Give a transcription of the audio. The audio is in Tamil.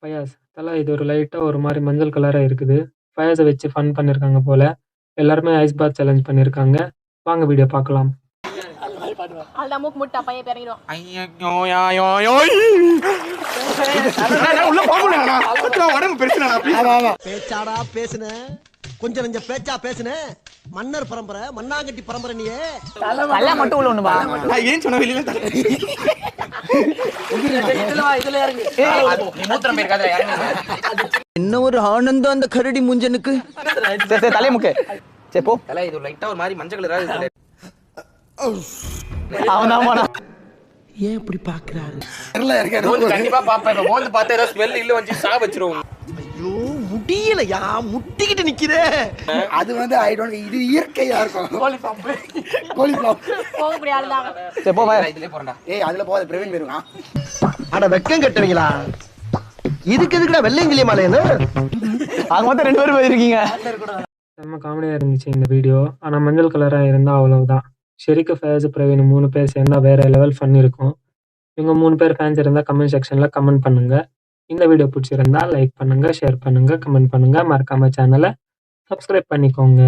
ஃபயாஸ், தல இது ஒரு லைட்டா ஒரு மாரி மஞ்சள் கலரா இருக்குது. ஃபயாஸ வச்சு ஃபன் பண்ணியிருக்காங்க போல. எல்லாருமே ஐஸ் பாத் சேலஞ்ச் பண்ணியிருக்காங்க. வாங்க வீடியோ பார்க்கலாம். அல்டா மூக்கு முட்டா பைய பேரங்கிடும். ஐயோ யாயோ யோய் உள்ள போகணும்டா. அச்சா உடம்பு பெருசுடா ப்ளீஸ். பேச்சாடா பேசுன கொஞ்சம் நெஞ்ச பேச்சா பேசுன மன்னர் பரம்பரை மண்ணாங்கட்டி பரம்பரை நீயே தல மட்டும் உள்ள ஒண்ணுமா நான் ஏன் சொன்ன வெளியில தர இதுல இறங்கு. நீ மூத்திரம் பேர்க்காத இறங்கு. என்ன ஒரு ஆனந்தம் அந்த கரடி முஞ்சனுக்கு. சரி தலைய முக்கு. சரி போ. தல இது லைட்டா ஒரு மாதிரி மஞ்சள் கலரா இருக்கு. அவனாமாடா. ஏன் இப்படி பாக்குறாரு? கண்டிப்பா பாப்பேன். மோந்து பார்த்தா ஏதோ ஸ்மெல் இல்ல வந்து சா வச்சிரும். ஐயோ முடியலையா முட்டிக்கிட்டு நிக்கிறே. அது வந்து ஐ டோன்ட் இது இயற்கையா இருக்கும். கோழி பாம்பு போக முடியாதுடா. சரி போ வா இதுலயே போறடா. ஏய் அதுல போகாத பிரவீன் போயிருவா. அட வெக்கம் கட்டுவீங்களா? இதுக்கு எதுக்குடா வெள்ளையங்கிலி மாலையன்னு? அங்க மொத்தம் 2 பேர் போயிருக்கீங்க. செம்ம காமெடியா இருந்துச்சு இந்த வீடியோ. ஆனா மஞ்சள் கலரா இருந்தா அவ்வளவுதான். ஷெரிக்கு, ஃபயாஸ், பிரவீன் 3 பேர் சேர்ந்தா வேற லெவல் ஃபன் இருக்கும். இவங்க 3 பேர் ஃபேன்ஸ் இருந்தா கமெண்ட் செக்ஷன்ல கமெண்ட் பண்ணுங்க. இந்த வீடியோ பிடிச்சிருந்தா லைக் பண்ணுங்க, ஷேர் பண்ணுங்க, கமெண்ட் பண்ணுங்க. மறக்காம சேனலை சப்ஸ்கிரைப் பண்ணிக்கோங்க.